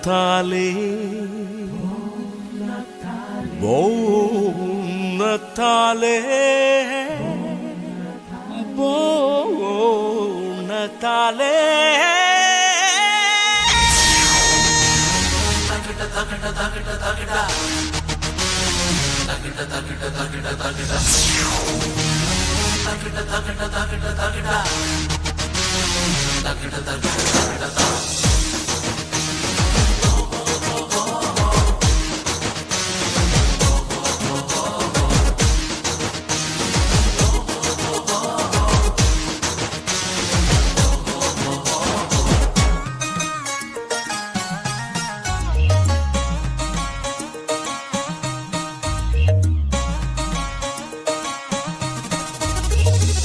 Natale, Buon Natale, Buon Natale.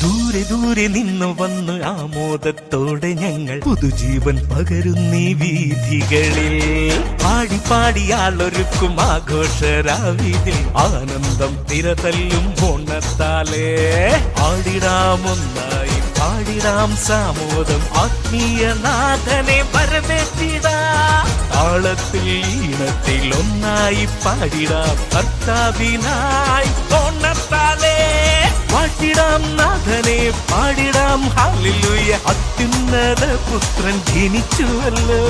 ദൂരെ ദൂരെ നിന്ന് വന്ന് ആമോദത്തോടെ ഞങ്ങൾ പുതുജീവൻ പകരുന്നീ വീഥികളിൽ പാടി പാടിയാളൊരുക്കും ആഘോഷരാവിതിൽ ആനന്ദം തിരതല്ലും ഓണത്താലേ ആടിടാമൊന്നായി പാടിടാം സാമോദം ആത്മീയനാഥനെ വരവേറ്റിടാം താളത്തിൽ ഈണത്തിൽ ഒന്നായി പാടിടാം കർത്താവിനായി ഓണത്താലേ പാട്ടിടാം നാഥനെ പാടിടാം ഹല്ലേലൂയ അത്യുന്നത പുത്രൻ ജനിച്ചുവല്ലോ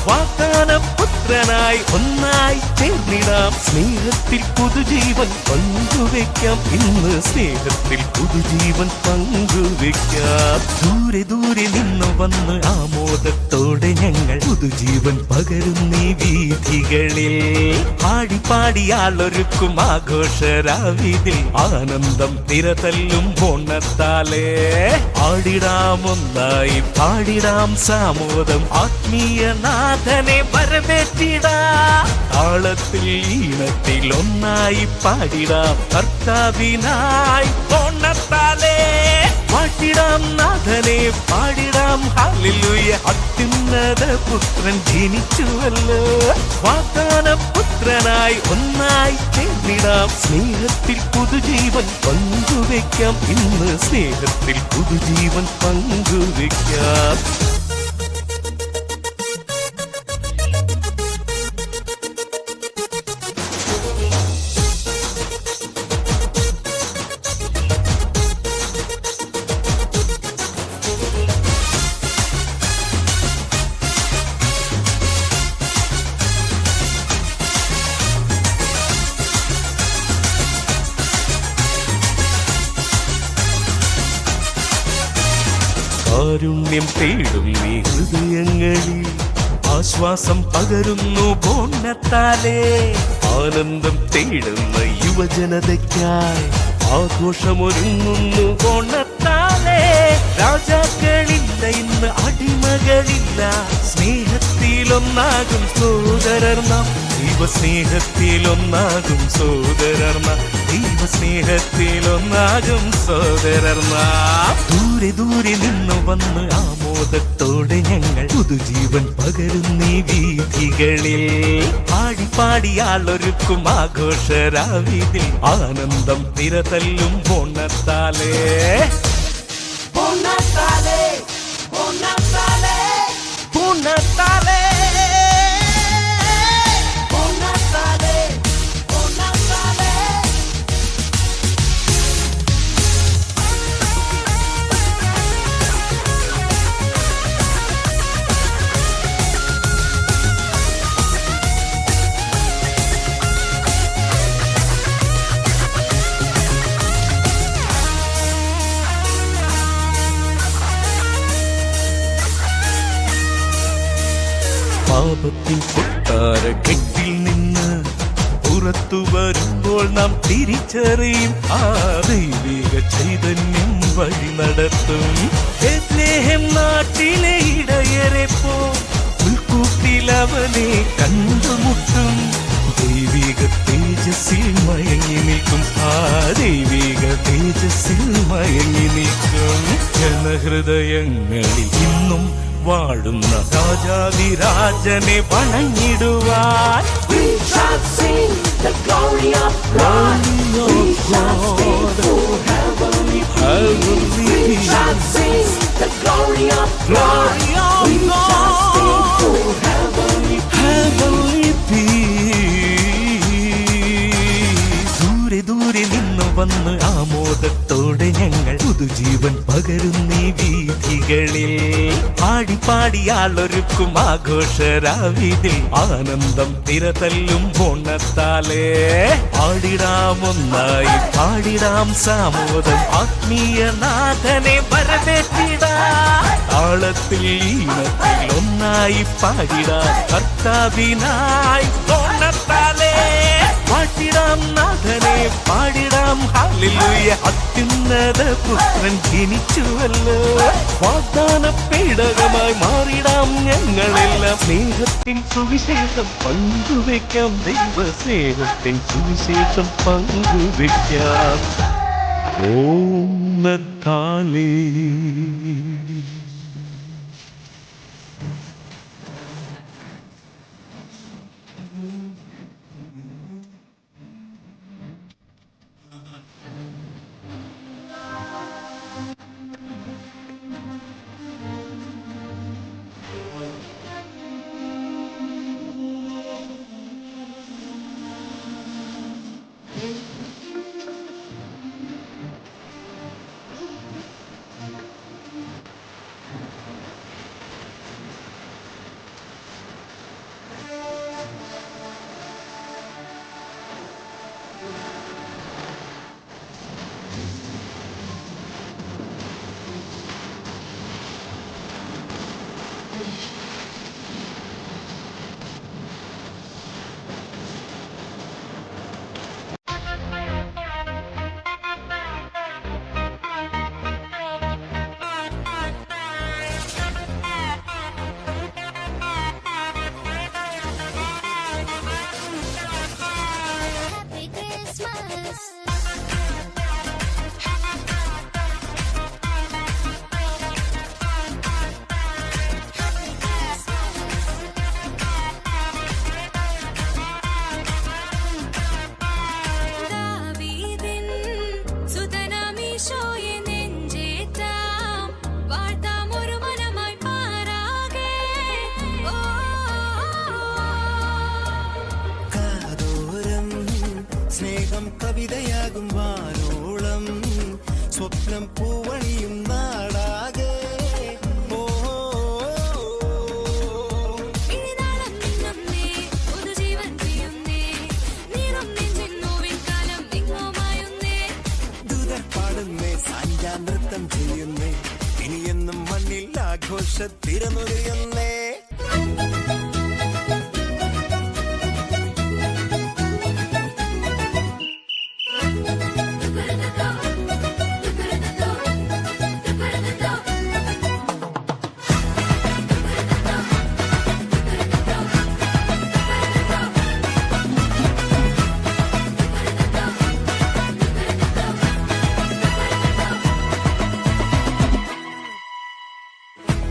വാഗ്ദാന പുത്രനായി ഒന്നായി ചേർന്നിടാം സ്നേഹത്തിൽ പുതുജീവൻ പങ്കുവെക്കാം ഇന്ന് സ്നേഹത്തിൽ പുതുജീവൻ പങ്കുവെക്കാം ദൂരെ ദൂരെ നിന്ന് വന്ന് ആമോദത്തോടെ ഞങ്ങൾ പുതുജീവൻ പകരുന്നീ വീഥികളിൽ പാടി പാടിയാളൊരുക്കും ആഘോഷരാവിതിൽ ആനന്ദം തിരതല്ലും ഓണത്താലേ ആടിടാമൊന്നായി പാടിടാം സാമോദം ആത്മീയനാഥനെ വരവേറ്റിടാം താളത്തിൽ ഈണത്തിൽ ഒന്നായി പാടിടാം കർത്താവിനായി ഓണത്താലേ പാട്ടിടാം നാഥനെ പാടിടാം ഹല്ലേലൂയ അത്യുന്നത പുത്രൻ ജനിച്ചുവല്ലോ വാഗ്ദാന പുത്രനായി ഒന്നായി ചേർന്നിടാം സ്നേഹത്തിൽ പുതുജീവൻ പങ്കുവെക്കാം ഇന്ന് സ്നേഹത്തിൽ പുതുജീവൻ പങ്കുവെക്കാം കാരുണ്യം തേടും നീ ഹൃദയങ്ങളിൽ ആശ്വാസം പകരുന്നു ഓണത്താലേ ആനന്ദം തേടുന്ന യുവജനതയ്ക്കായി ആഘോഷമൊരുങ്ങുന്നു ഓണത്താലേ രാജാക്കളില്ല ഇന്ന് അടിമകളില്ല സ്നേഹത്തിലൊന്നാകും സോദരർ നാം ദൈവസ്നേഹത്തിലൊന്നാകും സോദരർ നാം ദൈവസ്നേഹത്തിലൊന്നാകും സോദരർ നാം ദൂരെ ദൂരെ നിന്ന് വന്ന് ആമോദത്തോടെ ഞങ്ങൾ പുതുജീവൻ പകരുന്നീ വീഥികളിൽ പാടി പാടിയാളൊരുക്കും ആഘോഷരാവിതിൽ ആനന്ദം തിരതല്ലും ഓണത്താലേ ഓണത്താലേ ഓണത്താലേ ഓണത്താലേ പാപത്തിൻ കൊട്ടാര കെട്ടിൽ നിന്ന് പുറത്തു വരുമ്പോൾ നാം തിരിച്ചറിയും ആ ദൈവിക ചൈതന്യം വഴി നടത്തും ബേത്ലഹേം നാട്ടിലെ ഇടയരെ പോ പുൽക്കൂട്ടിലവനെ കണ്ടുമുട്ടും ദൈവിക തേജസ്സിൽ മയങ്ങി നിൽക്കും ആ ദൈവിക തേജസ്സിൽ മയങ്ങി നിൽക്കും ജനഹൃദയങ്ങളിൽ ഇന്നും വാഴുന്ന രാജാതിരാജനെ വണങ്ങിടുവാൻ We shall sing the glory of God. We shall sing to heavenly peace. We shall sing the glory of God. We shall sing to heavenly peace. വന്ന് ആമോദത്തോടെ ഞങ്ങൾ പുതുജീവൻ പകരുന്നീ വീഥികളിൽ. പാടി പാടിയാളൊരുക്കും ആഘോഷരാവിതിൽ ആനന്ദം തിരതല്ലും ഓണത്താലേ. പാടിടാമൊന്നായി പാടിടാം സാമോദം ആത്മീയനാഥനെ വരവേറ്റിടാം. താളത്തിൽ ഈണത്തിൽ ഒന്നായി പാടിടാം കർത്താവിനായി ഓണത്താലേ. പാട്ടിടാം നാഥനെ പാടിടാം ഹല്ലേലൂയ. അത്യുന്നത പുത്രൻ ജനിച്ചുവല്ലോ. വാഗ്ദാന പേടകമായി മാറിടാം ഞങ്ങളെല്ലാം. സ്നേഹത്തിൻ സുവിശേഷം പങ്കുവെക്കാം. ദൈവ സ്നേഹത്തിൻ സുവിശേഷം പങ്കുവെക്കാം. ഓണത്താലേ. കവിതയാകും വാനോളം സ്വപ്നം പൂവണിയും നാടാകെ. പാടുന്നേ സാഞ്ചാ നൃത്തം ചെയ്യുന്നേ. ഇനിയെന്നും മണ്ണിൽ ആഘോഷത്തിരനുകയുന്നേ.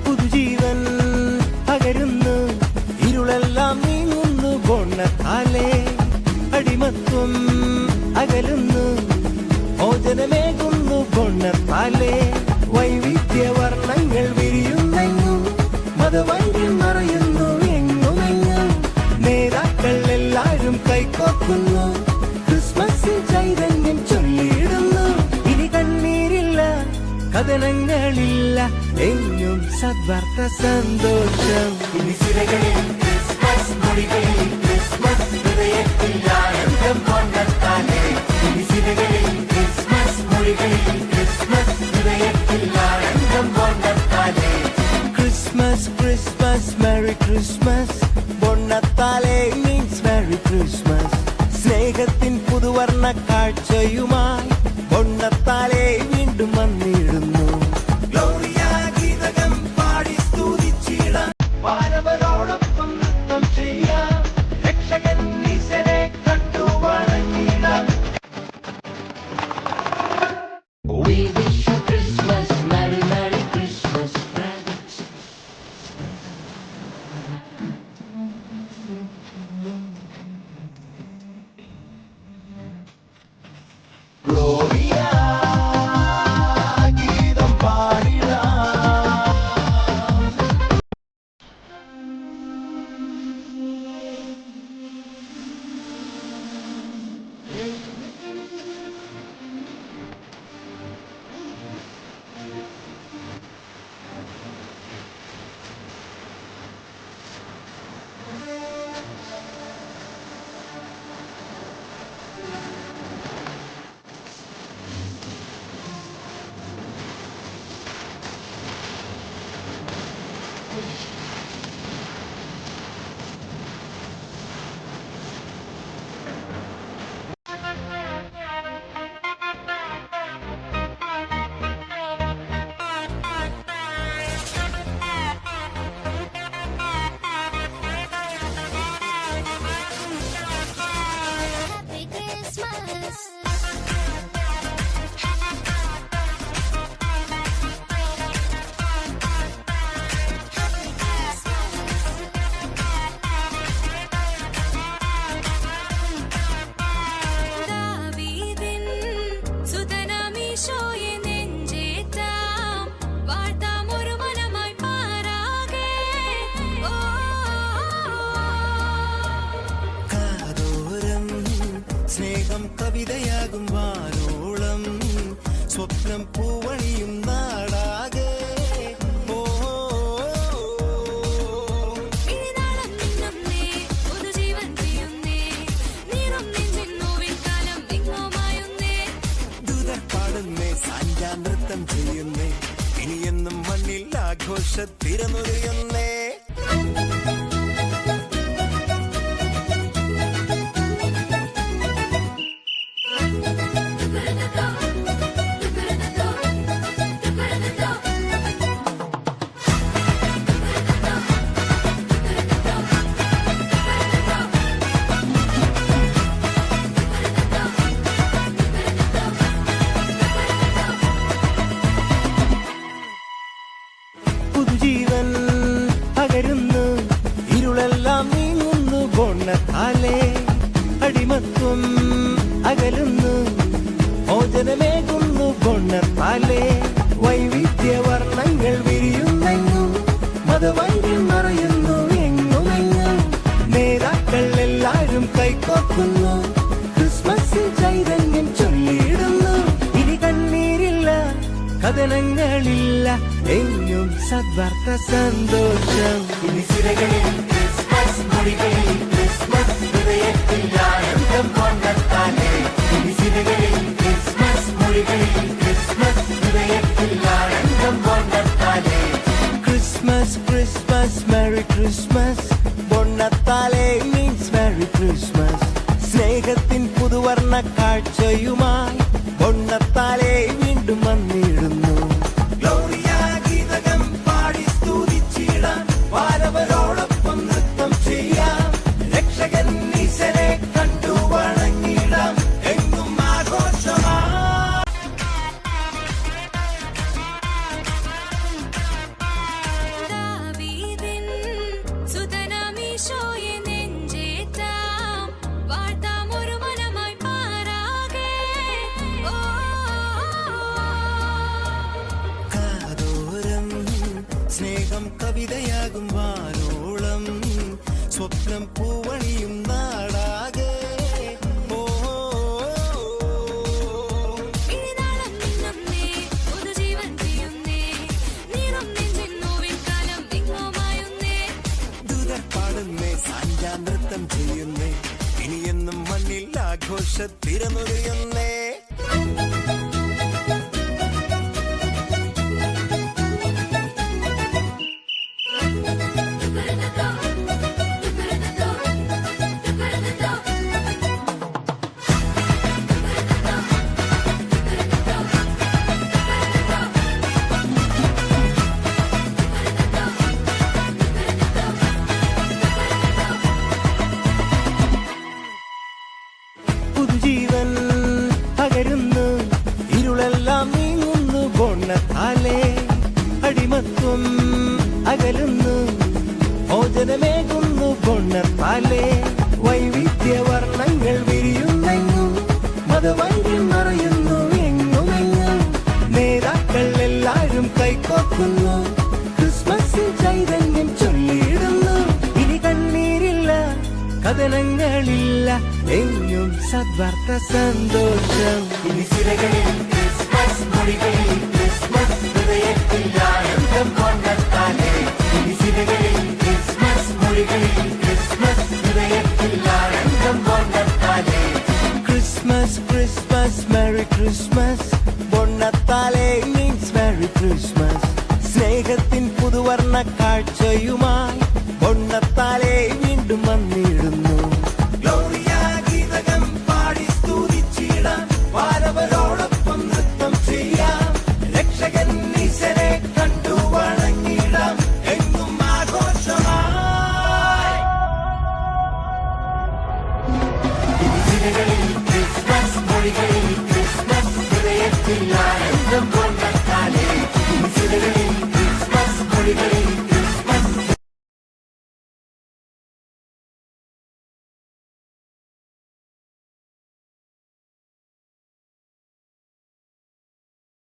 പുതുജീവൻ പകരുന്നു, ഇരുളെല്ലാം നീങ്ങുന്നു ഓണത്താലേ. അടിമത്വം അകലുന്നു, മോചനമേകുന്നു ഓണത്താലേ. വൈവിധ്യവർണ്ണങ്ങൾ വിരിയുന്നെങ്ങും, മതവൈദ്യം നിറയുന്നു എങ്ങുമെങ്ങും. നേതാക്കൾ എല്ലാരും കൈകോർക്കുന്നു, ക്രിസ്മസിൽ ചൈതന്യം ചൊല്ലിയിടുന്നു. ഇനി കണ്ണീരില്ല, കഥനങ്ങളില്ല, എങ്ങും സദ്വാർത്ത സന്തോഷം. ഇനി സിരകളിൽ ക്രിസ്മസ് മൊഴികളിൽ ക്രിസ്മസ് ഹൃദയത്തിൽ ആനന്ദം കൊണ്ടെത്താനേ. ഇനി സിരകളിൽ ക്രിസ്മസ് മൊഴികളിൽ ക്രിസ്മസ് ഹൃദയത്തിൽ ആനന്ദം കൊണ്ടെത്താനേ. Christmas Christmas merry Christmas. ബൊണ്ണത്താലേ മീൻസ് മെറി ക്രിസ്മസ്. സ്നേഹത്തിൻ പുതുവർണ്ണ കാഴ്ചയുമായി ബൊണ്ണത്താലേ വീണ്ടും വന്നിടുന്നു. ഗീതകം പാടി സ്തുതിച്ചിടാം, വാനവരോടൊപ്പം നൃത്തം ചെയ്യാം. രക്ഷകൻ ഈശനെ കണ്ടു വണങ്ങിടാം. We wish you Christmas, Merry Merry Christmas, friends. Gloria. സ്നേഹം കവിതയാകും വാനോളം സ്വപ്നം പൂവണിയും നാടാകെ നൃത്തം ചെയ്യുന്നേ ഇനിയെന്നും മണ്ണിൽ ആഘോഷത്തിരനുറിയുന്നേ പുതുജീവൻ പകരുന്നു ഇരുളെല്ലാം നീങ്ങുന്നു ബോണത്താലേ അടിമത്വം അകലുന്നു മോചനമേകുന്നു ബോണത്താലേ വൈവിധ്യവർണ്ണങ്ങൾ വിരിയുന്നെങ്ങും മതവൈദ്യം മറയുന്നു എങ്ങുമെങ്ങും നേതാക്കൾ എല്ലാരും കൈകോർക്കുന്നു ക്രിസ്മസിൽ ചൈതന്യം ചൊല്ലിയിടുന്നു ഇനി കണ്ണീരില്ല കഥനങ്ങളില്ല എങ്ങും സദ്വാർത്ത സന്തോഷം ഇനി സിരകളിൽ ക്രിസ്മസ് മൊഴികളിൽ ക്രിസ്മസ് ഹൃദയത്തിൽ ആനന്ദം കൊണ്ടെത്താനേ ഇനി സിരകളിൽ ക്രിസ്മസ് മൊഴികളിൽ ക്രിസ്മസ് ഹൃദയത്തിൽ ആനന്ദം കൊണ്ടെത്താനേ ക്രിസ്മസ് ക്രിസ്മസ് മെറി ക്രിസ്മസ് ബോണത്താലേ മീൻസ് മെറി ക്രിസ്മസ് സ്നേഹത്തിൻ പുതുവർണ്ണ കാഴ്ചയുമായി ബോണത്താലേ വീണ്ടും വന്നിടുന്നു ഗീതകം പാടി സ്തുതിച്ചിടാം വാരവരോടൊപ്പം നൃത്തം ചെയ്യാം രക്ഷകൻ ഈശനെ കണ്ടു വണങ്ങിടാം എങ്ങും ആഘോഷമാ സ്നേഹം കവിതയാകും വാനോളം സ്വപ്നം പൂവണിയും നാടാകെ പാടുന്നേ സാഞ്ചാ നൃത്തം ചെയ്യുന്നേ ഇനിയെന്നും മണ്ണിൽ ആഘോഷത്തിരനുറിയുന്നേ പുതുജീവൻ പകരുന്നു ഇരുളെല്ലാം നീങ്ങുന്നു ബോണത്താലേ അടിമത്വം അകലുന്നു മോചനമേകുന്നു ബോണത്താലേ വൈവിധ്യവർണ്ണങ്ങൾ വിരിയുന്നെങ്ങും മതവൈദ്യം മറയുന്നു എങ്ങുമെങ്ങും നേതാക്കൾ എല്ലാരും കൈകോർക്കുന്നു ക്രിസ്മസിൽ ചൈതന്യം ചൊല്ലിയിടുന്നു ഇനി കണ്ണീരില്ല കഥനങ്ങളില്ല എങ്ങും സദ്വാർത്ത സന്തോഷം ഇനി സിരകളിൽ ക്രിസ്മസ് മൊഴികളിൽ ക്രിസ്മസ് ഹൃദയത്തിൽ ആനന്ദം കൊണ്ടെത്താനേ ഇനി സിരകളിൽ ക്രിസ്മസ് മൊഴികളിൽ ക്രിസ്മസ് ഹൃദയത്തിൽ ആനന്ദം കൊണ്ടെത്താനേ ക്രിസ്മസ് ക്രിസ്മസ് മെറി ക്രിസ്മസ് ബോണത്താലേ മീൻസ് മെറി ക്രിസ്മസ് സ്നേഹത്തിൻ പുതുവർണ്ണ കാഴ്ചയുമായി ബോണത്താലേ വീണ്ടും വന്നിടുന്നു